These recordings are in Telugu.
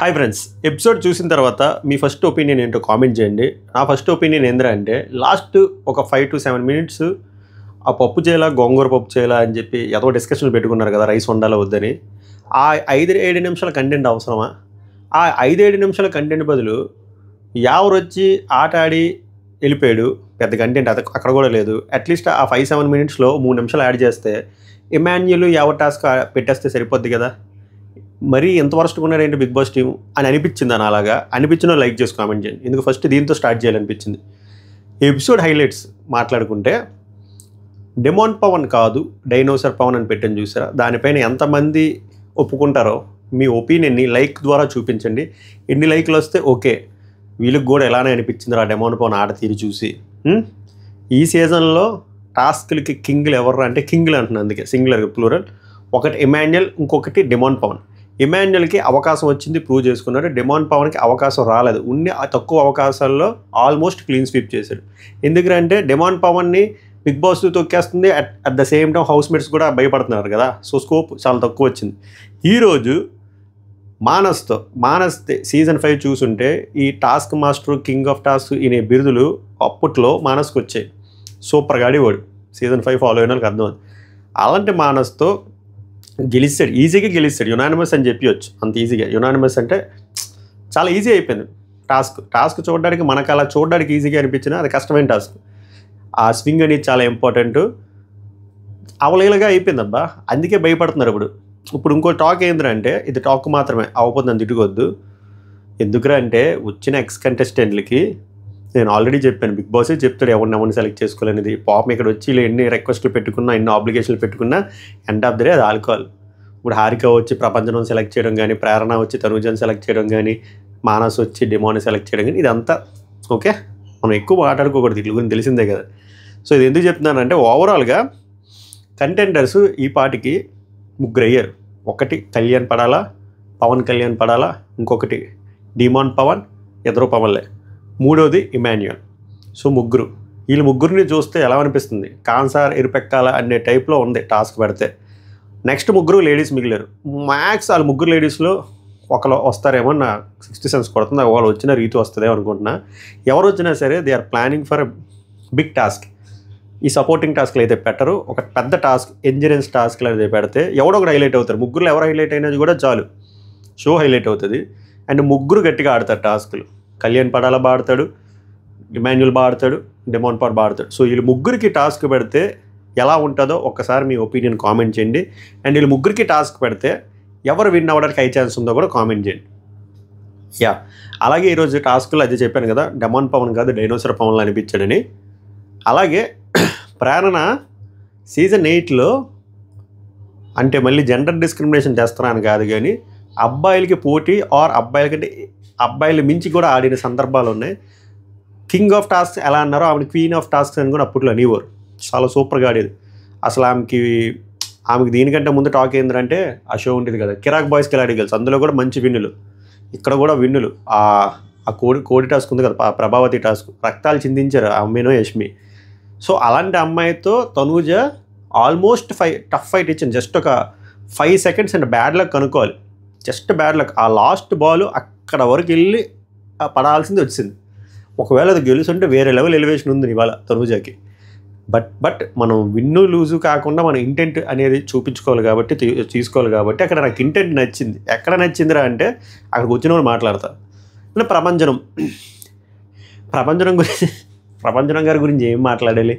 హాయ్ ఫ్రెండ్స్, ఎపిసోడ్ చూసిన తర్వాత మీ ఫస్ట్ ఒపీనియన్ ఏంటో కామెంట్ చేయండి. నా ఫస్ట్ ఒపీనియన్ ఏంటంటే లాస్ట్ ఒక 5 to 7 minutes ఆ పప్పు చేయాలా గోంగూర పప్పు చేయాలా అని చెప్పి ఏదో డిస్కషన్లు పెట్టుకున్నారు కదా, రైస్ వండాలా వద్దని. ఆ 5-7 నిమిషాల కంటెంట్ అవసరమా? ఆ 5-7 నిమిషాల కంటెంట్ బదులు ఎవరు వచ్చి ఆట ఆడి వెళ్ళిపోయాడు, పెద్ద కంటెంట్ అక్కడ కూడా లేదు. అట్లీస్ట్ ఆ 5-7 minutesలో 3 నిమిషాలు యాడ్ చేస్తే ఇమాన్యుల్ ఎవరి టాస్క్ పెట్టేస్తే సరిపోద్ది కదా. మరీ ఎంత వరస్ట్ ఉన్నారేంటి బిగ్ బాస్ టీం అని అనిపించింది. అని అలాగా అనిపించిన లైక్ చేసి కామెంట్ చేయండి. ఎందుకు ఫస్ట్ దీంతో స్టార్ట్ చేయాలనిపించింది. ఎపిసోడ్ హైలైట్స్ మాట్లాడుకుంటే డెమాన్ పవన్ కాదు డైనోసర్ పవన్ అని పెట్టని చూసారా, దానిపైన ఎంతమంది ఒప్పుకుంటారో మీ ఒపీనియన్ని లైక్ ద్వారా చూపించండి. ఎన్ని లైక్లు వస్తే ఓకే, వీళ్ళకి కూడా ఎలానే అనిపించింది ఆ డెమాన్ పవన్ ఆట తీరి చూసి. ఈ సీజన్లో టాస్క్లకి కింగ్లు ఎవరు అంటే కింగ్లు అంటున్నాను, అందుకే సింగులర్ ప్లూరల్. ఒకటి ఇమాన్యుల్, ఇంకొకటి డెమాన్ పవన్. ఇమాన్యుల్కి అవకాశం వచ్చింది, ప్రూవ్ చేసుకున్నాడు. డెమాన్ పవన్కి అవకాశం రాలేదు. తక్కువ అవకాశాల్లో ఆల్మోస్ట్ క్లీన్ స్వీప్ చేశాడు. ఎందుకంటే డెమాన్ పవన్ని బిగ్ బాస్ తొక్కేస్తుంది, at the same time house mates కూడా భయపడుతున్నారు కదా. సో స్కోప్ చాలా తక్కువ వచ్చింది. ఈరోజు మానస్ సీజన్ 5 చూసుంటే ఈ task master, king of task ఇనే బిరుదులు అప్పట్లో మానస్కి వచ్చాయి. సూపర్గా ఆడేవాడు. సీజన్ 5 ఫాలో అయిన వాళ్ళకి అర్థం. అలాంటి మానస్తో గెలిస్తాడు, ఈజీగా గెలిస్తాడు. యునానిమస్ అని చెప్పవచ్చు, అంత ఈజీగా. యునానిమస్ అంటే చాలా ఈజీ అయిపోయింది టాస్క్ చూడడానికి. మనకు అలా చూడడానికి ఈజీగా అనిపించినా అది కష్టమైన టాస్క్. ఆ స్వింగ్ అనేది చాలా ఇంపార్టెంట్. అవలీలగా అయిపోయింది అబ్బా, అందుకే భయపడుతున్నారు. ఇప్పుడు ఇంకో టాక్ ఏంటంటే, ఇది టాక్ మాత్రమే, అవ్వకపోతుందని తిట్టుకోవద్దు. ఎందుకురా అంటే వచ్చిన ఎక్స్ కంటెస్టెంట్లకి నేను ఆల్రెడీ చెప్పాను, బిగ్ బాసే చెప్తాడు ఎవరిని సెలెక్ట్ చేసుకోవాలనేది. పాపం ఇక్కడ వచ్చి ఎన్ని రిక్వెస్ట్లు పెట్టుకున్నా, ఎన్ని ఆబ్లిగేషన్లు పెట్టుకున్నా ఎండ్ ఆఫ్ ద డే అది ఆల్కహాల్. ఇప్పుడు హారిక వచ్చి ప్రపంచం సెలెక్ట్ చేయడం కానీ, ప్రేరణ వచ్చి తనుజని సెలెక్ట్ చేయడం కానీ, మానస్ వచ్చి డెమోని సెలెక్ట్ చేయడం కానీ, ఇదంతా ఓకే. మనం ఎక్కువ మాట్లాడుకోకూడదు, ఇట్ల గురించి తెలిసిందే కదా. సో ఇది ఎందుకు చెప్తున్నానంటే, ఓవరాల్గా కంటెండర్స్ ఈ పాటికి 3 అయ్యారు. ఒకటి కళ్యాణ్ పడాలా, పవన్ కళ్యాణ్ పడాలా, ఇంకొకటి డిమాన్ పవన్, ఇద్దరు పవన్లే, మూడోది ఇమాన్యుల్. సో వీళ్ళు ముగ్గురిని చూస్తే ఎలా అనిపిస్తుంది, కాన్సార్ ఎరుపెక్కాల అనే టైప్లో ఉంది టాస్క్ పెడితే. Next 3 ladies మిగిలారు. మ్యాక్స్ వాళ్ళు 3 లేడీస్లో ఒకరు వస్తారేమో నా 60 సెన్స్ కొడుతుంది. వాళ్ళు వచ్చిన రీతి వస్తుందేమో అనుకుంటున్నా. ఎవరు వచ్చినా సరే they are planning for big task. ఈ సపోర్టింగ్ టాస్క్లు అయితే పెట్టరు. ఒక పెద్ద టాస్క్, ఎంజినెన్స్ టాస్క్లు అయితే పెడితే ఎవడో ఒకటి హైలైట్ అవుతారు. 3 ఎవరు హైలైట్ అయినది కూడా చాలు, షో హైలైట్ అవుతుంది. అండ్ 3 గట్టిగా ఆడతారు టాస్కులు. కళ్యాణ్ పడాలా బాడతాడు, ఇమాన్యుల్ బాడతాడు, డెమాన్ పవన్ బాడతాడు. సో వీళ్ళు 3కి టాస్క్ పెడితే ఎలా ఉంటుందో ఒక్కసారి మీ ఒపీనియన్ కామెంట్ చేయండి. అండ్ వీళ్ళు 3కి టాస్క్ పెడితే ఎవరు విన్ అవ్వడానికి హై ఛాన్స్ ఉందో కూడా కామెంట్ చేయండి. అలాగే ఈరోజు టాస్క్లో అది చెప్పాను కదా, డెమాన్ పవన్ కాదు డైనోసర్ పవన్లో అనిపించాడని. అలాగే ప్రేరణ సీజన్ 8లో అంటే మళ్ళీ జెండర్ డిస్క్రిమినేషన్ చేస్తున్నాను కాదు కానీ, అబ్బాయిలకి పోటీ ఆర్ అబ్బాయిలు మించి కూడా ఆడిన సందర్భాలు ఉన్నాయి. కింగ్ ఆఫ్ టాస్క్ ఎలా అన్నారో ఆమెకి క్వీన్ ఆఫ్ టాస్క్స్ అని కూడా అప్పట్లో అనేవారు. చాలా సూపర్గా ఆడేది. అసలు ఆమెకి దీనికంటే ముందు టాక్ ఏంటంటే, ఆ షో ఉంటుంది కదా కిరాక్ బాయ్స్కి ఎలా ఆడి గెలుసు, అందులో కూడా మంచి విన్నులు, ఇక్కడ కూడా విన్నులు. ఆ కోడి టాస్క్ ఉంది కదా, ప్రభావతి టాస్క్, రక్తాలు చిందించారు అమ్మేనో యష్మి. సో అలాంటి అమ్మాయితో తనూజ ఆల్మోస్ట్ టఫ్ ఫైట్ ఇచ్చింది. జస్ట్ ఒక 5 seconds అండ్ బ్యాడ్ లక్ కనుక్కోవాలి, జస్ట్ బ్యాడ్ లక్. ఆ లాస్ట్ బాల్ అక్కడ వరకు వెళ్ళి పడాల్సింది వచ్చింది. ఒకవేళ అది గెలుస్తుంటే వేరే లెవెల్ ఎలివేషన్ ఉంది ఇవాళ తనూజకి. బట్ మనం విన్ను లూజు కాకుండా మన ఇంటెంట్ అనేది చూపించుకోవాలి కాబట్టి, తీసుకోవాలి కాబట్టి అక్కడ నాకు ఇంటెంట్ నచ్చింది. ఎక్కడ నచ్చిందిరా అంటే, అక్కడికి వచ్చిన వాళ్ళు మాట్లాడతారు. అంటే ప్రభంజనం గారి గురించి ఏం మాట్లాడాలి.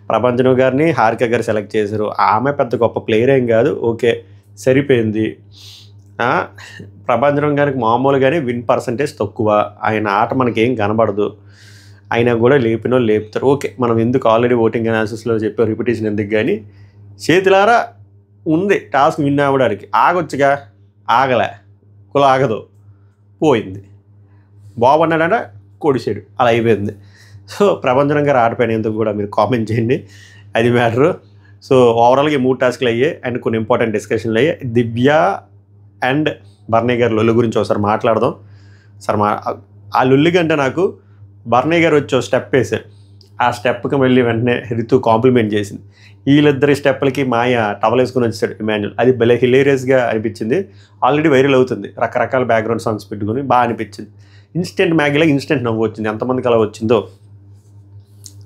ప్రభంజనం గారిని హారిక గారు సెలెక్ట్ చేశారు. ఆమె పెద్ద గొప్ప ప్లేయర్ ఏం కాదు, ఓకే సరిపోయింది. ప్రభంజనం గారికి మామూలుగానే విన్ పర్సంటేజ్ తక్కువ, ఆయన ఆట మనకేం కనబడదు. అయినా కూడా లేపుతారు. ఓకే, మనం ఎందుకు ఆల్రెడీ ఓటింగ్ అనాలిసిస్లో చెప్పే రిపిటేషన్ ఎందుకు కానీ, చేతులారా ఉంది టాస్క్ విన్ అవ్వడానికి. ఆగొచ్చుగా, ఆగలే, ఆగదు, పోయింది. బాబు అన్నాడంట, కొడిసాడు, అలా అయిపోయింది. సో ప్రభంజనం గారు ఆటపైన ఎందుకు కూడా మీరు కామెంట్ చేయండి, అది మ్యాటరు. సో ఓవరాల్గా 3 టాస్క్లు అయ్యాయి అండ్ కొన్ని ఇంపార్టెంట్ డిస్కషన్లు అయ్యాయి. దివ్య అండ్ బర్నీ గారి లొల్లు గురించి ఒకసారి మాట్లాడదాం. సార్ ఆ లొల్లి కంటే నాకు బర్నీ గారు వచ్చి స్టెప్ వేసారు. ఆ స్టెప్కి మళ్ళీ వెంటనే రితు కాంప్లిమెంట్ చేసింది. వీళ్ళిద్దరి స్టెప్పులకి మాయ టవల్ వేసుకుని వచ్చాడు ఇమాన్యుల్. అది భలే హిలేరియస్గా అనిపించింది. ఆల్రెడీ వైరల్ అవుతుంది, రకరకాల బ్యాక్గ్రౌండ్ సాంగ్స్ పెట్టుకుని బాగా అనిపించింది. ఇన్స్టెంట్ మ్యాగీలో ఇన్స్టెంట్ నవ్వు వచ్చింది. ఎంతమందికి అలా వచ్చిందో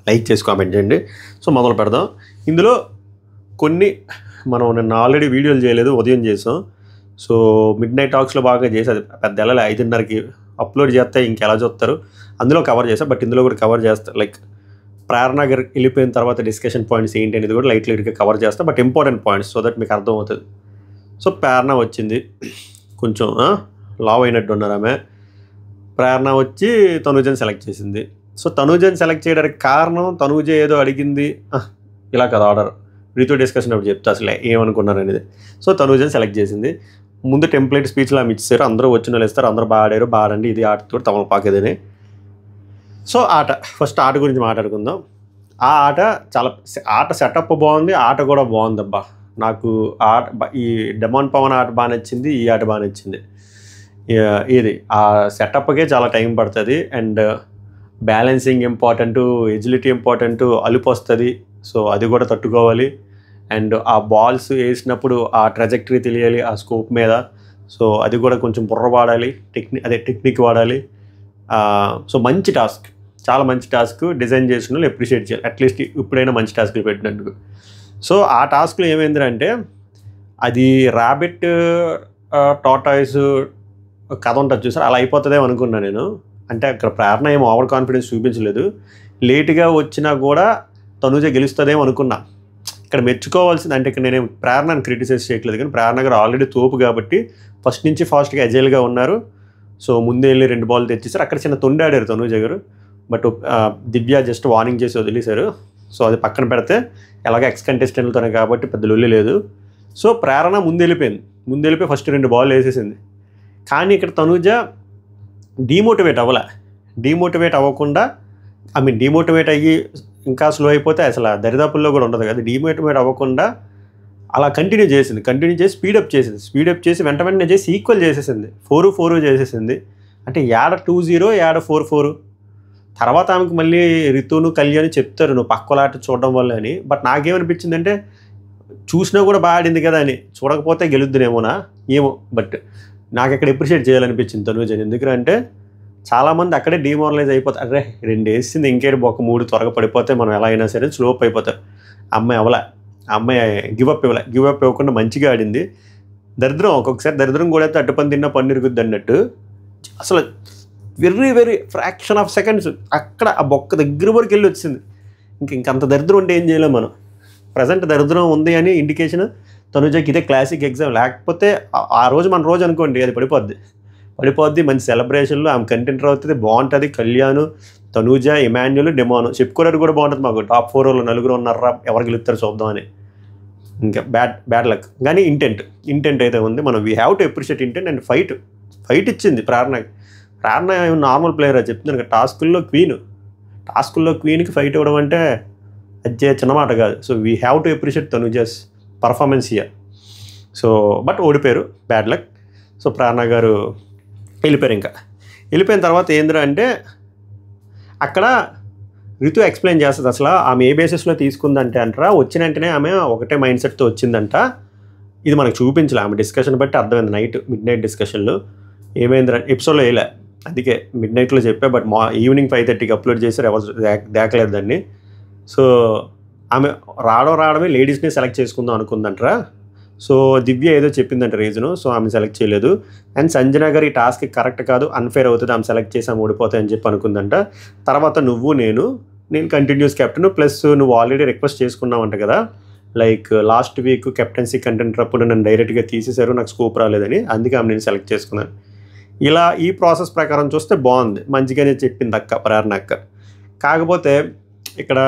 లైక్ చేసి కామెంట్ చేయండి. సో మొదలు పెడదాం. ఇందులో కొన్ని మనం నిన్న ఆల్రెడీ వీడియోలు చేయలేదు, ఉదయం చేసాం. సో మిడ్ నైట్ టాక్స్లో బాగా చేసి అది పెద్ద వెళ్ళలే, 5:30కి అప్లోడ్ చేస్తే ఇంకెలా చూస్తారు, అందులో కవర్ చేస్తా. బట్ ఇందులో కూడా కవర్ చేస్తా. లైక్ ప్రేరణ గారు వెళ్ళిపోయిన తర్వాత డిస్కషన్ పాయింట్స్ ఏంటి అనేది కూడా లైట్గా కవర్ చేస్తా. But important points so that మీకు అర్థమవుతుంది. సో ప్రేరణ వచ్చింది, కొంచెం లావ్ అయినట్టు ఉన్నారు ఆమె. ప్రేరణ వచ్చి తనూజని సెలెక్ట్ చేసింది. సో తనూజని సెలెక్ట్ చేయడానికి కారణం తనూజ ఏదో అడిగింది, ఇలా కదా ఆర్డర్, రితు డిస్కషన్ అప్పుడు చెప్తా అసలు ఏమనుకున్నారు అనేది. సో తనూజని సెలెక్ట్ చేసింది. ముందు టెంప్లెట్ స్పీచ్లో ఆమె ఇచ్చారు, అందరూ వచ్చిన వాళ్ళు ఇస్తారు, అందరూ బాగా ఆడారు, బాగా ఆడండి, ఇది ఆటతో తమలపాకేదని. సో ఫస్ట్ ఆట గురించి మాట్లాడుకుందాం. ఆ ఆట ఆట సెటప్ బాగుంది, ఆట కూడా బాగుందబ్బా. నాకు ఆట ఈ డెమాన్ పవన్ ఆట బాగా నచ్చింది, ఈ ఆట బాగా నచ్చింది. ఇది ఆ సెటప్కే చాలా టైం పడుతుంది. And balancing important, agility important, అలుపు వస్తుంది. సో అది కూడా తట్టుకోవాలి. అండ్ ఆ బాల్స్ వేసినప్పుడు ఆ ట్రెజెక్టరీ తెలియాలి ఆ స్కోప్ మీద. సో అది కూడా కొంచెం బుర్ర వాడాలి, టెక్నిక్ వాడాలి. సో మంచి టాస్క్, చాలా మంచి టాస్క్. డిజైన్ చేసిన వాళ్ళు అప్రిషియేట్ చేయాలి, అట్లీస్ట్ ఇప్పుడైనా మంచి టాస్క్లు పెట్టినందుకు. సో ఆ టాస్క్లో ఏమైందంటే అది ర్యాబిట్ టాటాయిస్ కథ ఉంటుంది చూసారు, అలా అయిపోతుందేమో అనుకున్నాను నేను. అంటే అక్కడ ప్రేరణ ఏమో ఓవర్ కాన్ఫిడెన్స్ చూపించలేదు. లేటుగా వచ్చినా కూడా తనూజ గెలుస్తుందేమో అనుకున్నా. ఇక్కడ మెచ్చుకోవాల్సింది అంటే ఇక్కడ నేను ప్రేరణను క్రిటిసైజ్ చేయట్లేదు, కానీ ప్రేరణ గారు ఆల్రెడీ తోపు కాబట్టి ఫస్ట్ నుంచి ఫాస్ట్గా అజైల్గా ఉన్నారు. సో ముందే వెళ్ళి 2 బాల్ తెచ్చేసారు. అక్కడ చిన్న తొండాడారు తనూజ గారు. బట్ దివ్య జస్ట్ వార్నింగ్ చేసి వదిలేశారు. సో అది పక్కన పెడితే ఎలాగ ఎక్స్ కంటెస్టెంట్లతోనే కాబట్టి పెద్ద లొల్లి లేదు. సో ప్రేరణ ముందెళ్ళిపోయి ఫస్ట్ 2 బాల్ వేసేసింది. కానీ ఇక్కడ తనూజ డీమోటివేట్ అవ్వకుండా, డీమోటివేట్ అయ్యి ఇంకా స్లో అయిపోతే అసలు దరిదాపుల్లో కూడా ఉండదు కదా. డీమోటివేట్ అవ్వకుండా అలా కంటిన్యూ చేసి స్పీడప్ చేసి వెంటనే చేసి ఈక్వల్ చేసేసింది. 4-4 చేసేసింది. అంటే యాడ 2-0 యాడ 4-4. తర్వాత ఆమెకు మళ్ళీ రితును కళ్యాణ్ చెప్తారు నువ్వు పక్కలాట చూడడం వల్ల అని. బట్ నాకేమనిపించిందంటే చూసినా కూడా బాగా ఆడింది కదా అని, చూడకపోతే గెలుద్దునేమోనా ఏమో. బట్ నాకు అక్కడ అప్రిషియేట్ చేయాలనిపించింది తనూజని. ఎందుకంటే చాలామంది అక్కడే డిమోరలైజ్ అయిపోతారు. అరే 2 వేసింది ఇంకేటి ఒక 3 త్వరగా పడిపోతే మనం ఎలా అయినా సరే స్లోప్ అయిపోతారు. అమ్మాయి గివప్ ఇవ్వకుండా మంచిగా ఆడింది. ఒక్కొక్కసారి దరిద్రం కూడా అయితే అడ్డుపని తిన్నా పన్ను ఇరుగుద్ది అన్నట్టు. అసలు వెరీ ఫ్రాక్షన్ ఆఫ్ సెకండ్స్ అక్కడ ఆ బొక్క దగ్గర వరకు వెళ్ళి వచ్చింది. ఇంకంత దరిద్రం ఉంటే ఏం చేయలేం మనం. ప్రజెంట్ దరిద్రం ఉంది అని ఇండికేషన్ తనూజకి ఇదే క్లాసిక్ ఎగ్జామ్. లేకపోతే ఆ రోజు మన రోజు అనుకోండి, అది పడిపోద్ది. మంచి సెలబ్రేషన్లో ఆమె కంటెంటర్ అవుతుంది, బాగుంటుంది. కళ్యాణ్, తనూజ, ఇమాన్యుల్, డెమాన్ చెప్పుకోవడానికి కూడా బాగుంటుంది. మాకు టాప్ 4 నలుగురు ఉన్నారా, ఎవరు గెలుస్తారు చూద్దామని. ఇంకా బ్యాడ్ లక్. కానీ ఇంటెంట్ అయితే ఉంది. మనం we have to appreciate intent. And fight ఇచ్చింది ప్రేరణ నార్మల్ ప్లేయర్ అని చెప్తున్నాను. టాస్కుల్లో క్వీన్కి ఫైట్ ఇవ్వడం అంటే అది చిన్న మాట కాదు. So we have to appreciate Tanuja's performance here. So but ఓడిపోయారు, బ్యాడ్ లక్. సో ప్రేరణ గారు వెళ్ళిపోయిన తర్వాత ఏంద్రా అంటే అక్కడ రితు ఎక్స్ప్లెయిన్ చేస్తుంది అసలు ఆమె ఏ బేసిస్లో తీసుకుందంటే వచ్చిన వెంటనే ఆమె ఒకటే మైండ్ సెట్తో వచ్చిందంట. ఇది మనకు చూపించలే, ఆమె డిస్కషన్ బట్టి అర్థమైంది. మిడ్ నైట్ డిస్కషన్లో ఏమైంది ఎపిసోడ్లో వేయలే, అందుకే మిడ్ నైట్లో చెప్పా. బట్ ఈవినింగ్ 5:30కి అప్లోడ్ చేశారు, ఎవరు దేకలేదు దాన్ని. సో ఆమె రావడమే లేడీస్ని సెలెక్ట్ చేసుకుందాం అనుకుందంటారా. సో దివ్య ఏదో చెప్పిందంట రీజను, సో ఆమె సెలెక్ట్ చేయలేదు. అండ్ సంజన గారు ఈ టాస్క్ కరెక్ట్ కాదు, అన్ఫేర్ అవుతుంది, ఆమె సెలెక్ట్ చేసి ఆమె ఓడిపోతాయని చెప్పి అనుకుందంట. తర్వాత నేను కంటిన్యూస్ కెప్టెన్, ప్లస్ నువ్వు ఆల్రెడీ రిక్వెస్ట్ చేసుకున్నావంట కదా, like last week captaincy contender అప్పుడు నన్ను డైరెక్ట్గా తీసేశారు, నాకు స్కోప్ రాలేదని, అందుకే ఆమె నేను సెలెక్ట్ చేసుకున్నాను. ఇలా ఈ ప్రాసెస్ ప్రకారం చూస్తే బాగుంది, మంచిగానే చెప్పింది ప్రేరణ అక్క. కాకపోతే ఇక్కడ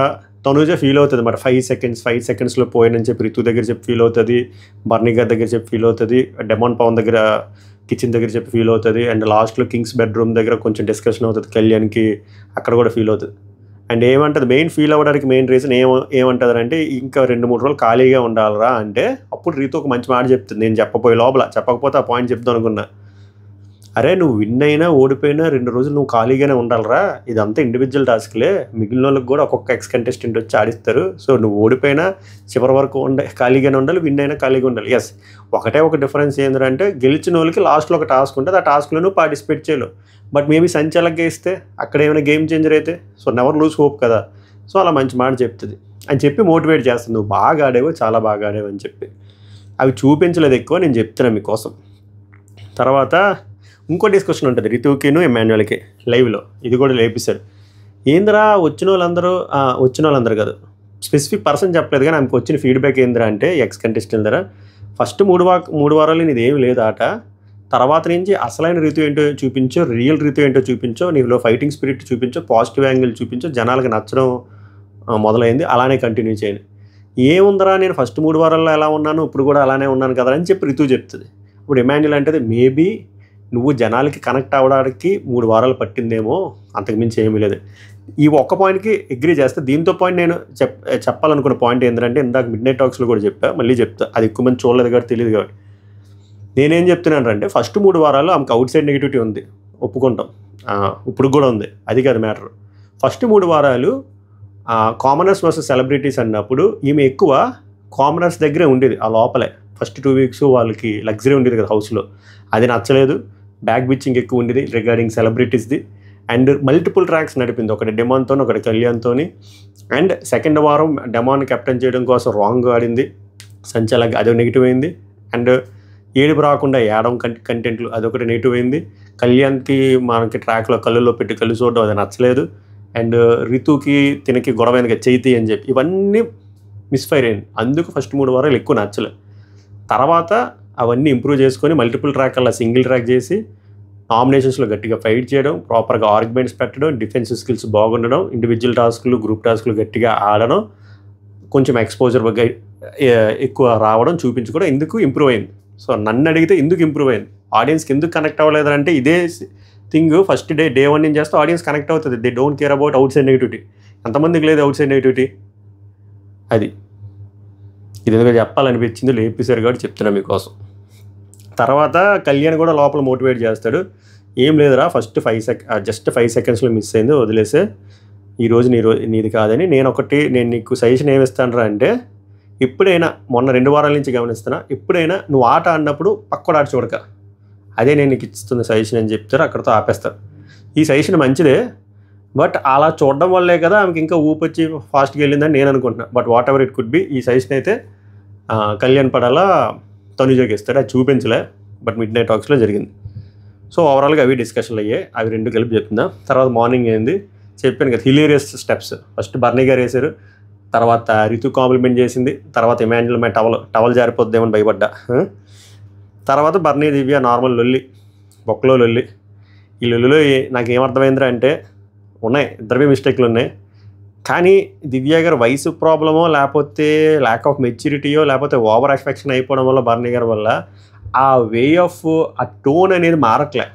తనూజ ఫీల్ అవుతుంది మరి 5 సెకండ్స్లో పోయినని చెప్పి రితు దగ్గర చెప్పి ఫీల్ అవుతుంది, బర్నీ గారి దగ్గర చెప్పి ఫీల్ అవుతుంది, డెమాన్ పవన్ దగ్గర కిచెన్ దగ్గర చెప్పి ఫీల్ అవుతుంది. అండ్ లాస్ట్లో కింగ్స్ బెడ్రూమ్ దగ్గర కొంచెం డిస్కషన్ అవుతుంది కళ్యాణ్కి, అక్కడ కూడా ఫీల్ అవుతుంది. అండ్ ఏమంటుంది మెయిన్ ఫీల్ అవ్వడానికి మెయిన్ రీజన్ ఏమంటుంది అంటే ఇంకా 2-3 రోజులు ఖాళీగా ఉండాలరా అంటే అప్పుడు రీతు ఒక మంచి మాట చెప్తుంది. నేను చెప్పకపోతే ఆ పాయింట్ చెప్తాను అనుకున్నా. అరే నువ్వు విన్ అయినా ఓడిపోయినా 2 రోజులు నువ్వు ఖాళీగానే ఉండాలిరా, ఇదంతా ఇండివిజువల్ టాస్క్లే, మిగిలిన వాళ్ళకి కూడా ఒక్కొక్క ఎక్స్ కంటెస్టెంట్ వచ్చి ఆడిస్తారు. సో నువ్వు ఓడిపోయినా చివరి వరకు ఖాళీగానే ఉండాలి, విన్ అయినా ఖాళీగా ఉండాలి. ఎస్, ఒకటే ఒక డిఫరెన్స్ ఏంటంటే గెలిచిన వాళ్ళకి లాస్ట్లో ఒక టాస్క్ ఉంటుంది, ఆ టాస్క్లో నువ్వు పార్టిసిపేట్ చేయలేవు. బట్ మేబీ సంచాలకుగా ఇస్తే అక్కడ ఏమైనా గేమ్ చేంజర్ అయితే సో నెవర్ లూజ్ హోప్ కదా. సో అలా మంచి మాట చెప్తుంది అని చెప్పి మోటివేట్ చేస్తుంది, నువ్వు బాగా ఆడేవు, చాలా బాగా ఆడేవు అని చెప్పి. అవి చూపించలేదు ఎక్కువ, నేను చెప్తున్నాను మీకోసం. తర్వాత ఇంకో డిస్కషన్ ఉంటుంది రితుకిను ఎమాన్యుయల్కి లైవ్లో, ఇది కూడా లేపిస్తారు. ఏందిరా వచ్చిన వాళ్ళందరూ కాదు, స్పెసిఫిక్ పర్సన్ చెప్పలేదు కానీ ఆమెకు వచ్చిన ఫీడ్బ్యాక్ ఏందిరా అంటే ఎక్స్ కంటెస్టెంట్ దగ్గర ఫస్ట్ 3 వారాలు నీది ఏమి లేదు ఆట, తర్వాత నుంచి అసలైన రీతు ఏంటో చూపించో, రియల్ రీతు ఏంటో చూపించో, నీలో ఫైటింగ్ స్పిరిట్ చూపించో, పాజిటివ్ యాంగిల్ చూపించో, జనాలకు నచ్చడం మొదలైంది, అలానే కంటిన్యూ చేయండి. ఏముందరా నేను ఫస్ట్ 3 వారాల్లో ఎలా ఉన్నాను ఇప్పుడు కూడా అలానే ఉన్నాను కదా అని చెప్పి రితు చెప్తుంది. ఇప్పుడు ఎమాన్యుయల్ అంటే మేబీ నువ్వు జనాలకి కనెక్ట్ అవ్వడానికి 3 వారాలు పట్టిందేమో, అంతకుమించి ఏమీ లేదు. ఈ ఒక్క పాయింట్కి అగ్రీ చేస్తే, దీంతో పాయింట్ నేను చెప్పాలనుకున్న పాయింట్ ఏంటంటే ఇందాక మిడ్ నైట్ టాక్స్లో కూడా మళ్ళీ చెప్తా, అది ఎక్కువ మంది చూడలేదు కాబట్టి తెలియదు కాబట్టి నేనేం చెప్తున్నాను అంటే ఫస్ట్ 3 వారాలు ఆమెకు అవుట్ సైడ్ నెగిటివిటీ ఉంది, ఒప్పుకుంటాం, ఇప్పుడు కూడా ఉంది, అది కాదు మ్యాటర్. ఫస్ట్ 3 వారాలు కామనర్స్ వర్సెస్ సెలబ్రిటీస్ అన్నప్పుడు ఈమె ఎక్కువ కామనర్స్ దగ్గరే ఉండేది, ఆ లోపలే. ఫస్ట్ 2 వీక్స్ వాళ్ళకి లగ్జరీ ఉండేది కదా హౌస్లో, అది నచ్చలేదు. బ్యాక్ బిచ్చింగ్ ఎక్కువ ఉండేది రిగార్డింగ్ సెలబ్రిటీస్ది. అండ్ మల్టిపుల్ ట్రాక్స్ నడిపింది, ఒకటి డెమాన్తో, ఒకటి కళ్యాణ్తో. అండ్ సెకండ్ వారం డెమాన్ కెప్టెన్ చేయడం కోసం రాంగ్ ఆడింది సంచాలక్, అదో నెగిటివ్ అయింది. అండ్ ఏడుపు రాకుండా ఏడడం కంటెంట్లు అదొకటి నెగిటివ్ అయింది. కళ్యాణ్కి మనకి ట్రాక్లో కళ్ళులో పెట్టి కళ్ళు చూడడం అది నచ్చలేదు. అండ్ రితుకి తినకి గొడవైనగా చైతి అని చెప్పి ఇవన్నీ మిస్ఫైర్ అయింది, అందుకు ఫస్ట్ 3 వారాలు ఎక్కువ నచ్చలేదు. తర్వాత అవన్నీ ఇంప్రూవ్ చేసుకొని మల్టిపుల్ ట్రాక్ అలా సింగిల్ ట్రాక్ చేసి నామినేషన్స్లో గట్టిగా ఫైట్ చేయడం, ప్రాపర్గా ఆర్గ్యుమెంట్స్ పెట్టడం, డిఫెన్సివ్ స్కిల్స్ బాగుండడం, ఇండివిజువల్ టాస్క్లు గ్రూప్ టాస్క్లు గట్టిగా ఆడడం, కొంచెం ఎక్స్పోజర్ ఎక్కువ రావడం, చూపించుకోవడం, ఎందుకు ఇంప్రూవ్ అయింది. సో నన్ను అడిగితే ఎందుకు ఇంప్రూవ్ అయింది, ఆడియన్స్కి ఎందుకు కనెక్ట్ అవ్వలేదంటే ఇదే థింగ్ ఫస్ట్ డే 1 నుంచి చేస్తే ఆడియన్స్ కనెక్ట్ అవుతుంది. They don't care about out side negativity. ఎంతమందికి లేదు అవుట్ సైడ్ నెగిటివిటీ, అది ఇది ఎందుకు చెప్పాలనిపించింది, లేపేశారు కాబట్టి చెప్తున్నా మీకోసం. తర్వాత కళ్యాణ్ కూడా లోపల మోటివేట్ చేస్తాడు, ఏం లేదురా ఫస్ట్ 5 సెకండ్స్లో మిస్ అయింది, వదిలేసే, ఈరోజు నీది కాదని. నేను నీకు సజెషన్ ఏమిస్తానరా అంటే, ఎప్పుడైనా మొన్న 2 వారాల నుంచి గమనిస్తున్నా, ఎప్పుడైనా నువ్వు ఆట ఆడినప్పుడు పక్కడు ఆట చూడక, అదే నేను నీకు ఇస్తున్న సజెషన్ అని చెప్తారు, అక్కడితో ఆపేస్తారు. ఈ సజెషన్ మంచిదే, బట్ అలా చూడడం వల్లే కదా ఆమెకి ఇంకా ఊపొచ్చి ఫాస్ట్గా వెళ్ళిందని నేను అనుకుంటున్నా. But what ever it could be, ఈ సజెషన్ అయితే కళ్యాణ్ పడాలా తనుజకి ఇస్తాడు, అది చూపించలే, బట్ మిడ్ నైట్ టాక్స్లో జరిగింది. సో ఓవరాల్గా అవి డిస్కషన్లు అయ్యాయి, అవి 2 కలిపి చెప్తున్నా. తర్వాత మార్నింగ్ ఏంది చెప్పాను కదా, హిలేరియస్ స్టెప్స్. ఫస్ట్ బర్నీ గారు వేశారు, తర్వాత రితు కాంప్లిమెంట్ చేసింది, తర్వాత ఎమాన్యుయల్ టవల్ జారిపోద్దేమని భయపడ్డా. తర్వాత బర్నీ దివ్య నార్మల్ లొల్లి, బొక్కలో లొల్లి. ఈ లొల్లిలో నాకు ఏమర్థమైందిరా అంటే, ఉన్నాయి ఇద్దరివే మిస్టేక్లు ఉన్నాయి, కానీ దివ్య గారు వయసు ప్రాబ్లమో లేకపోతే ల్యాక్ ఆఫ్ మెచ్యూరిటీయో లేకపోతే ఓవర్ ఎఫెక్షన్ అయిపోవడం వల్ల బర్నీ గారి వల్ల ఆ వే ఆఫ్ ఆ టోన్ అనేది మారట్లే.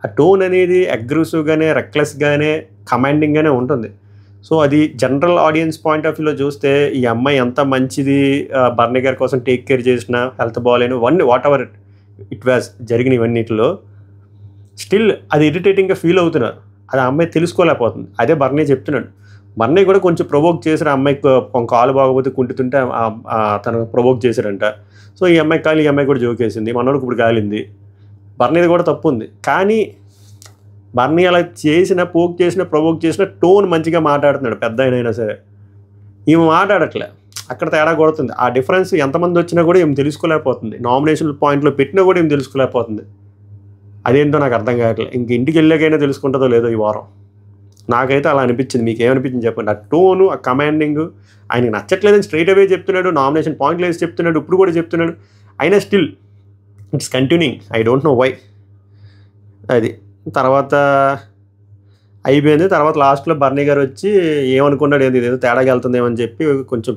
ఆ టోన్ అనేది అగ్రెసివ్గానే, రెక్లెస్గానే, కమాండింగ్గానే ఉంటుంది. సో అది జనరల్ ఆడియన్స్ పాయింట్ ఆఫ్ వ్యూలో చూస్తే ఈ అమ్మాయి ఎంత మంచిది, బర్నీ గారి కోసం టేక్ కేర్ చేసిన, హెల్త్ బాగాలేను, వాట్ ఎవర్ ఇట్ వాజ్ జరిగిన ఇవన్నిటిలో స్టిల్ అది ఇరిటేటింగ్గా ఫీల్ అవుతున్నారు. అది ఆ అమ్మాయి తెలుసుకోలేకపోతుంది. అదే బర్నీ చెప్తున్నాడు. బర్నీ కూడా కొంచెం ప్రొవోక్ చేశారు, అమ్మాయికి కాలు బాగపోతే కుంటుతుంటే తను ప్రొవోక్ చేశారంట. సో ఈ అమ్మాయి కాలి, ఈ అమ్మాయి కూడా జోకేసింది, మనోడికి ఇప్పుడు కాలింది. బర్నీది కూడా తప్పు ఉంది, కానీ బర్నీ అలా ప్రొవోక్ చేసిన టోన్ మంచిగా మాట్లాడుతున్నాడు పెద్ద అయినా సరే, ఈమె మాట్లాడట్లే, అక్కడ తేడా కొడుతుంది. ఆ డిఫరెన్స్ ఎంతమంది వచ్చినా కూడా ఏం తెలుసుకోలేకపోతుంది, నామినేషన్ పాయింట్లో పెట్టినా కూడా ఏం తెలుసుకోలేకపోతుంది. అదేంటో నాకు అర్థం కావట్లేదు. ఇంక ఇంటికి వెళ్ళాకైనా తెలుసుకుంటుందో లేదో ఈ వారం. నాకైతే అలా అనిపించింది. మీకు ఏమనిపించింది చెప్పండి. ఆ టోను, ఆ కమాండింగ్ ఆయనకి నచ్చట్లేదని స్ట్రైట్ అవే చెప్తున్నాడు, నామినేషన్ పాయింట్లు వేసి చెప్తున్నాడు, ఇప్పుడు కూడా చెప్తున్నాడు, అయినా still it's continuing. I don't know why. అది తర్వాత అయిపోయింది. తర్వాత లాస్ట్లో బర్నీ గారు వచ్చి ఏమనుకున్నాడు, ఏదో తేడాగా వెళ్తుందేమని చెప్పి కొంచెం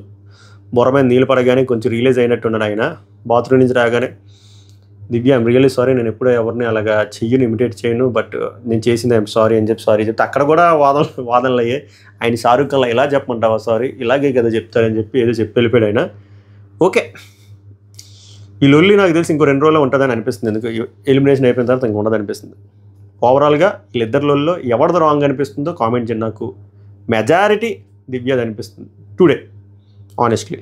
బొరమైన నీళ్ళు పడగానే కొంచెం రియలైజ్ అయినట్టున్నాడు ఆయన. బాత్రూమ్ నుంచి రాగానే, దివ్య ఐమ్ రియల్లీ సారీ, నేను ఎప్పుడూ ఎవరిని అలాగా చెయ్యను, ఇమిటేట్ చేయను, బట్ నేను చేసింది ఐమ్ సారీ అని చెప్పి సారీ చెప్తే అక్కడ కూడా వాదనలు అయ్యాయి. ఆయన షారూఖ్ ఖాన్ ఇలా చెప్పమంటావా సారీ, ఇలాగే కదా చెప్తారని చెప్పి ఏదో చెప్పి వెళ్ళిపోయాడు ఆయన. ఓకే, ఈ లొల్లి నాకు తెలిసి ఇంకో 2 రోజుల్లో ఉంటుందని అనిపిస్తుంది. ఎందుకు ఎలిమినేషన్ అయిపోయిన తర్వాత ఇంక ఉండదు అనిపిస్తుంది. ఓవరాల్గా వీళ్ళిద్దరిలో ఎవరిది రాంగ్ అనిపిస్తుందో కామెంట్ చేయండి. నాకు మెజారిటీ దివ్యది అనిపిస్తుంది టుడే ఆనెస్ట్లీ.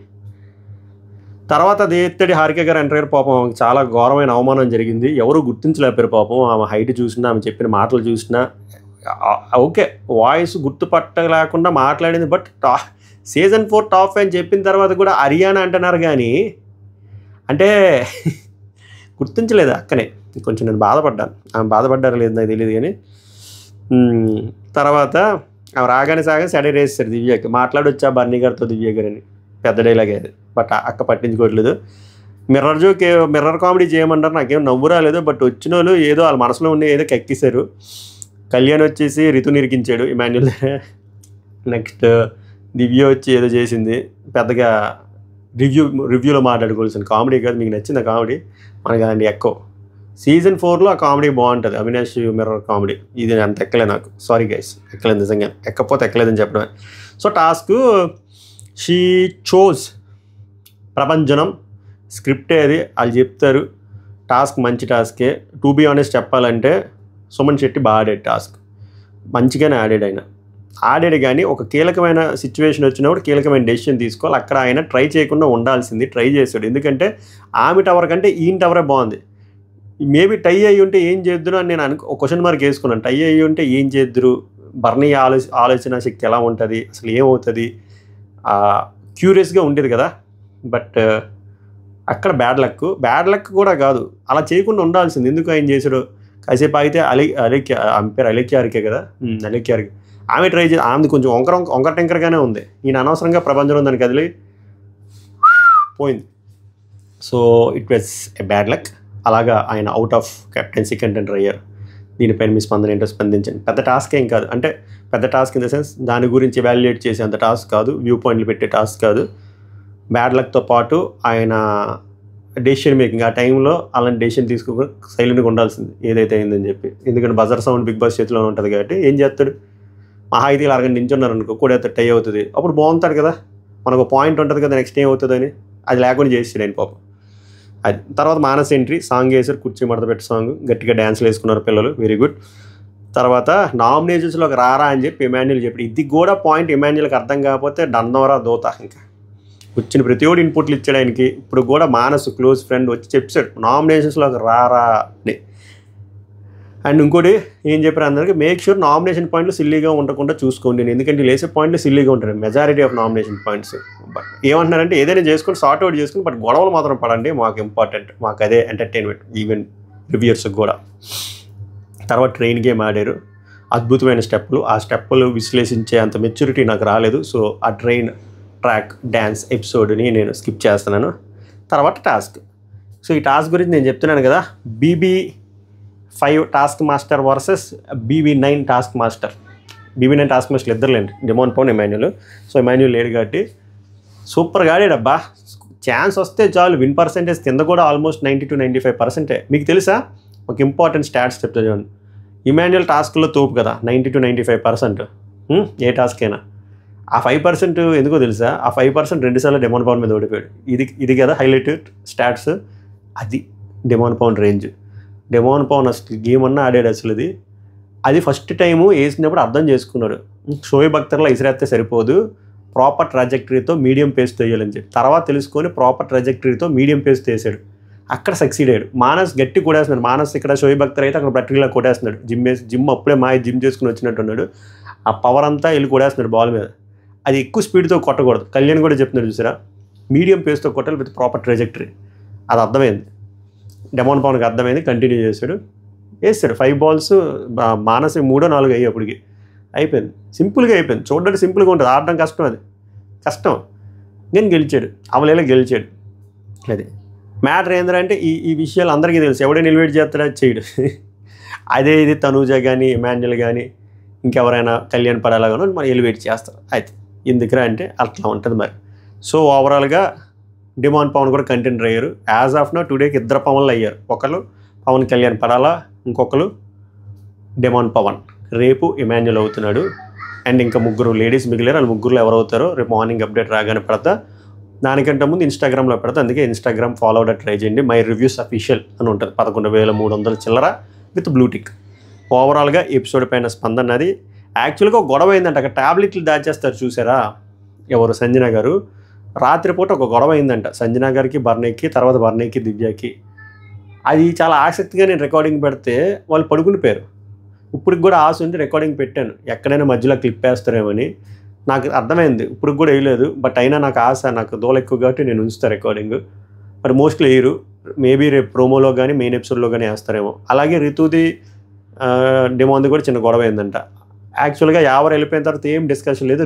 తర్వాత దేత్తడి హారిక గారు ఎంటర్ అయ్యారు. పాపం చాలా ఘోరమైన అవమానం జరిగింది. ఎవరు గుర్తించలేపారు పాపం. ఆమె హైట్ చూసినా, ఆమె చెప్పిన మాటలు చూసినా ఓకే వాయిస్ గుర్తుపట్టలేకుండా మాట్లాడింది. బట్ సీజన్ 4 టాప్ 5 చెప్పిన తర్వాత కూడా హర్యానా అంటున్నారు కానీ అంటే గుర్తించలేదు అక్కనే. కొంచెం నేను బాధపడ్డాను. ఆమె బాధపడ్డారో లేదు నాకు తెలియదు కానీ తర్వాత ఆమె రాగానే సెడర్ వేస్తారు దివ్యకి. మాట్లాడొచ్చా బర్నీ గారితో దివ్య గారు అని పెద్ద డైలాగ్ అది. బట్ అక్క పట్టించుకోవట్లేదు. మిర్రర్ కామెడీ చేయమంటారు. నాకేం నవ్వు రాలేదు. బట్ వచ్చిన వాళ్ళు ఏదో వాళ్ళ మనసులో ఉండి ఏదో కెక్కిస్తారు. కళ్యాణ్ వచ్చేసి రితుని ఇరికించాడు ఇమాన్యుల్. నెక్స్ట్ దివ్య వచ్చి ఏదో చేసింది. పెద్దగా రివ్యూలో మాట్లాడుకోవాల్సిన కామెడీ కాదు. మీకు నచ్చింది ఆ కామెడీ? మనకి అదండి ఎక్కువ. సీజన్ 4లో ఆ కామెడీ బాగుంటుంది. Avinash mirror comedy. ఇది అంత ఎక్కలేదు నాకు. సారీ గైస్, ఎక్కలేదు నిజంగా. ఎక్కపోతే ఎక్కలేదని చెప్పడమే. సో టాస్క్ షీ చోజ్ ప్రభంజనం స్క్రిప్టే అది. వాళ్ళు చెప్తారు. టాస్క్ మంచి టాస్కే. టు బీ ఆనెస్ట్ చెప్పాలంటే సుమన్ శెట్టి బాగా ఆడాడు. టాస్క్ మంచిగానే ఆడాడు కానీ ఒక కీలకమైన సిచ్యువేషన్ వచ్చినప్పుడు కీలకమైన డెసిషన్ తీసుకోవాలి. అక్కడ ఆయన ట్రై చేయకుండా ఉండాల్సింది. ట్రై చేశాడు. ఎందుకంటే ఆమె టవర్ కంటే ఈయన టవరే బాగుంది. మేబీ టై అయ్యి ఉంటే ఏం చేద్దురు అని నేను ఒక క్వశ్చన్ మార్క్ వేసుకున్నాను. టై అయ్యి ఉంటే ఏం చేద్దురు, బర్నీ ఆలోచన శక్తి ఎలా ఉంటుంది, అసలు ఏమవుతుంది, క్యూరియస్గా ఉండేది కదా. బట్ అక్కడ బ్యాడ్ లక్ కూడా కాదు. అలా చేయకుండా ఉండాల్సింది. ఎందుకు ఆయన చేశాడు? కాసేపు ఆగితే ఆమె పేరు అలేఖ్యారికే కదా, అలేఖ్యారికి. ఆమె ట్రై చేసి ఆమెది కొంచెం వంకర టెంకర్గానే ఉంది. ఈయన అనవసరంగా ప్రపంచంలో దానికి కదిలి పోయింది. So it was a bad luck. అలాగా ఆయన అవుట్ ఆఫ్ కెప్టెన్సీ కంటెండర్ అయ్యారు. దీనిపైన మీ స్పందన ఏంటో స్పందించండి. పెద్ద టాస్క్ ఏం కాదు. అంటే పెద్ద టాస్క్ ఇన్ ద సెన్స్ దాని గురించి ఎవాల్యుయేట్ చేసే అంత టాస్క్ కాదు. వ్యూ పాయింట్లు పెట్టే టాస్క్ కాదు. బ్యాడ్ లక్తో పాటు ఆయన డెసిషన్ మేకింగ్ ఆ టైంలో అలాంటి డెసిషన్ తీసుకోకుండా సైలెంట్గా ఉండాల్సింది ఏదైతే అయిందని చెప్పి. ఎందుకంటే బజర్ సౌండ్ బిగ్ బాస్ చేతిలో ఉంటుంది కాబట్టి ఏం చేస్తాడు? మహా అయితే 60 నించున్నారు అనుకో, కూడా టై అవుతుంది. అప్పుడు బాగుంటాడు కదా, మనకు పాయింట్ ఉంటుంది కదా నెక్స్ట్ ఏం అవుతుందని. అది లేకుండా చేసాడు ఆయన పాపం. అది తర్వాత మానస్ ఎంట్రీ సాంగ్ వేసారు. కుర్చీ మడత పెట్టి సాంగ్ గట్టిగా డ్యాన్స్లు వేసుకున్నారు పిల్లలు. Very good. తర్వాత నామినేషన్స్లోకి రారా అని చెప్పి ఇమాన్యుల్ చెప్పాడు. ఇది కూడా పాయింట్. ఇమాన్యుల్కి అర్థం కాకపోతే డందవరా దోత. ఇంకా వచ్చిన ప్రతి ఒక్కటి ఇన్పుట్లు ఇచ్చాడు ఆయనకి. ఇప్పుడు కూడా మానస్ క్లోజ్ ఫ్రెండ్ వచ్చి చెప్పాడు నామినేషన్స్లోకి రారా అని. అండ్ ఇంకోటి ఏం చెప్పారు అందరికీ, మేక్ షూర్ నామినేషన్ పాయింట్లు సిల్లీగా ఉండకుండా చూసుకోండి. ఎందుకంటే లేసే పాయింట్లు సిల్లీగా ఉంటాయి majority of nomination points. But ఏమంటున్నారంటే ఏదైనా చేసుకొని సార్ట్ అవుట్ చేసుకుని బట్ గొడవలు మాత్రం పడండి, మాకు ఇంపార్టెంట్, మాకు అదే ఎంటర్టైన్మెంట్ ఈవెన్ రివ్యూయర్స్కి కూడా. తర్వాత ట్రైన్ గేమ్ ఆడారు. అద్భుతమైన స్టెప్పులు. ఆ స్టెప్పులు విశ్లేషించే అంత మెచ్యూరిటీ నాకు రాలేదు. సో ఆ ట్రైన్ ట్రాక్ డ్యాన్స్ ఎపిసోడ్ని నేను స్కిప్ చేస్తున్నాను. తర్వాత టాస్క్. సో ఈ టాస్క్ గురించి నేను చెప్తున్నాను కదా, BB5 task master versus BB9 task master. BB9 task master ఇద్దరులేండి, demon Pavan, Emmanuel. So Emmanuel లేడు కాబట్టి సూపర్గా ఆడాడబ్బా. ఛాన్స్ వస్తే చాలు. విన్ పర్సెంటేజ్ కింద కూడా ఆల్మోస్ట్ 90 to 95%. మీకు తెలుసా ఒక ఇంపార్టెంట్ స్టాట్స్ చెప్తా చూడండి. ఇమాన్యుల్ టాస్క్లో తోపు కదా, 90 to 95%. ఏ టాస్క్ అయినా. ఆ 5% ఎందుకో తెలుసా? ఆ 5% 2 సార్లు డిమోన్ పౌన్ మీద ఓడిపోయాడు. ఇది కదా హైలైటెడ్ స్టాట్స్. అది డిమోన్ పౌన్ రేంజ్. డిమోన్ పౌన్ అసలు గేమ్ అన్నా ఆడాడు. అసలు అది ఫస్ట్ టైము వేసినప్పుడు అర్థం చేసుకున్నాడు. షోయబ్ అఖ్తర్లో ఇసిరేస్తే సరిపోదు, ప్రాపర్ ట్రాజెక్టరీతో మీడియం పేస్తో వేయాలని చెప్పి తర్వాత తెలుసుకొని ప్రాపర్ ట్రాజెక్టరీతో మీడియం పేస్తో వేసాడు. అక్కడ సక్సీడ్ అయ్యాడు. మానస్ గట్టి కొట్టేస్తున్నాడు. మానస్ ఇక్కడ షోయబ్ అఖ్తర్ అయితే అక్కడ బ్రట్రీలా కొట్టేస్తున్నాడు. జిమ్ అప్పుడే జిమ్ చేసుకుని వచ్చినట్టున్నాడు. ఆ పవర్ అంతా వెళ్ళి కొట్టేస్తున్నాడు బాల్ మీద. అది ఎక్కువ స్పీడ్తో కొట్టకూడదు. కళ్యాణ్ కూడా చెప్తున్నాడు చూసారా, మీడియం పేస్తో కొట్టాలి విత్ ప్రాపర్ ట్రాజెక్టరీ. అది అర్థమైంది డిమోన్ పౌన్కి, అర్థమైంది. కంటిన్యూ చేశాడు, వేస్తాడు 5 balls. మానస్ 3-4 అయ్యి అప్పటికి అయిపోయింది. సింపుల్గా అయిపోయింది. చూడడానికి సింపుల్గా ఉంటుంది, ఆడడం కష్టం. అది కష్టం కానీ గెలిచాడు. అవలేలా గెలిచాడు. అది మ్యాటర్ ఏంటంటే ఈ విషయాలు అందరికీ తెలుసు. ఎవడైనా ఎలివేట్ చేస్తాడా? చేయడు. అదే ఇది తనూజ కానీ ఇమాన్యుల్ కానీ ఇంకెవరైనా కళ్యాణ్ పడాలా కానీ మనం ఎలివేట్ చేస్తారు. అయితే ఎందుకురా అంటే అట్లా ఉంటుంది మరి. సో ఓవరాల్గా డిమోన్ పవన్ కూడా కంటెండర్ అయ్యారు. యాజ్ ఆఫ్ నో టుడేకి 2 పవన్లు అయ్యారు. ఒకరు పవన్ కళ్యాణ్ పడాలా, ఇంకొకరు డిమోన్ పవన్. రేపు ఇమాన్యుల్ అవుతున్నాడు. అండ్ ఇంకా 3 లేడీస్ మిగిలారు. వాళ్ళు 3 ఎవరు అవుతారో రేపు మార్నింగ్ అప్డేట్ రాగానే పడతా. దానికంటే ముందు ఇన్స్టాగ్రామ్లో పెడతా, అందుకే ఇన్స్టాగ్రామ్ ఫాలో అవడం ట్రై చేయండి. మై రివ్యూస్ అఫీషియల్ అని ఉంటుంది, 11,300 చిల్లర విత్ బ్లూటిక్. ఓవరాల్గా ఎపిసోడ్ పైన స్పందన అది. యాక్చువల్గా ఒక గొడవ అయిందంట, అక్కడ ట్యాబ్లెట్లు దాచేస్తారు చూసారా ఎవరు, సంజన గారు. రాత్రిపూట ఒక గొడవ అయిందంట సంజన గారికి, బర్నీకి, తర్వాత బర్నీకి, దివ్యకి. అది చాలా ఆసక్తిగా నేను రికార్డింగ్ పెడితే వాళ్ళు పడుకునిపోయారు. ఇప్పుడు కూడా ఆశ ఉండి రికార్డింగ్ పెట్టాను, ఎక్కడైనా మధ్యలో క్లిప్ వేస్తారేమని. నాకు అర్థమైంది, ఇప్పుడు కూడా వేయలేదు. బట్ అయినా నాకు ఆశ, నాకు దోల ఎక్కువ కాబట్టి నేను ఉంచుతాను రికార్డింగ్. మరి మోస్ట్లీ వేయరు, మేబీ రేపు ప్రోమోలో కానీ మెయిన్ ఎపిసోడ్లో కానీ వేస్తారేమో. అలాగే రితుది డెమోంది కూడా చిన్న గొడవ అయిందంట. యాక్చువల్గా ఎవరు వెళ్ళిపోయిన తర్వాత ఏం డిస్కషన్ లేదు.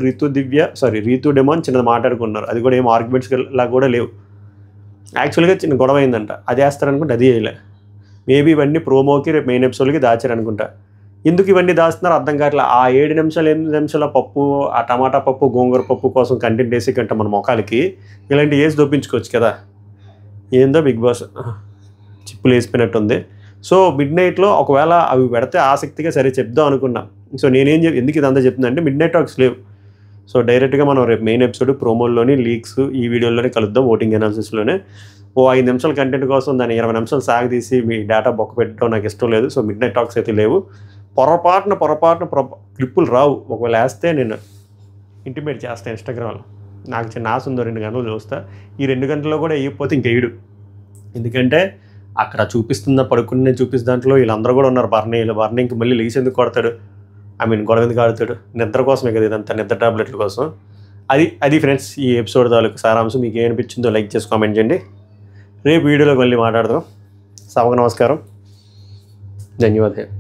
రీతు డెమోన్ చిన్నది మాట్లాడుకున్నారు, అది కూడా ఏం ఆర్గ్యుమెంట్స్ లాగా కూడా లేవు. యాక్చువల్గా చిన్న గొడవ అయిందంట, అది వేస్తారనుకుంటే అది వేయలే. మేబీ ఇవన్నీ ప్రోమోకి రేపు మెయిన్ ఎపిసోడ్కి దాచారనుకుంటా. ఎందుకు ఇవన్నీ దాస్తున్నారు అర్థం కావట్లేదు. ఆ 7 నిమిషాలు 8 నిమిషాల పప్పు, ఆ టమాటా పప్పు, గోంగూర పప్పు కోసం కంటెంట్ వేసి కంటే మన మొఖాలకి ఇలాంటి వేసి దొప్పించుకోవచ్చు కదా. ఏందో బిగ్ బాస్ చిప్పులు వేసిపోయినట్టుంది. సో మిడ్ నైట్లో ఒకవేళ అవి పెడితే ఆసక్తిగా సరే చెప్దాం అనుకున్నా. సో నేనేం ఎందుకు ఇదంతా చెప్తుందంటే మిడ్ నైట్ టాక్స్ లేవు. సో డైరెక్ట్గా మనం రేపు మెయిన్ ఎపిసోడ్ ప్రోమోల్లోని, లీక్స్, ఈ వీడియోలోనే కలుద్దాం, ఓటింగ్ అనాలిసిస్లోనే. 5 నిమిషాల కంటెంట్ కోసం దాన్ని 20 నిమిషాలు సాగదీసి మీ డేటా బొక్క పెట్టడం నాకు ఇష్టం లేదు. సో మిడ్ నైట్ టాక్స్ అయితే లేవు. పొరపాటున క్లిప్పులు రావు. ఒకవేళ వేస్తే నేను ఇంటిమేట్ చేస్తాను ఇన్స్టాగ్రామ్లో. నాకు చిన్న ఆశ ఉందో 2 గంటలు చూస్తా. ఈ 2 గంటల్లో కూడా వేయకపోతే ఇంకేయడు. ఎందుకంటే అక్కడ పడుకుని చూపిస్తే దాంట్లో వీళ్ళందరూ కూడా ఉన్నారు. బర్నీకి మళ్ళీ లీస్ ఎందుకు కొడతాడు, గొడవ ఎందుకు ఆడుతాడు? నిద్ర కోసమే కదా ఇదంతా, నిద్ర టాబ్లెట్ల కోసం. అది ఫ్రెండ్స్ ఈ ఎపిసోడ్ తాలూకు సారాంశం. మీకు ఏమనిపించిందో లైక్ చేసి కామెంట్ చేయండి. రేపు వీడియోలోకి మళ్ళీ మాట్లాడదాం. సభకు నమస్కారం, ధన్యవాదాలు.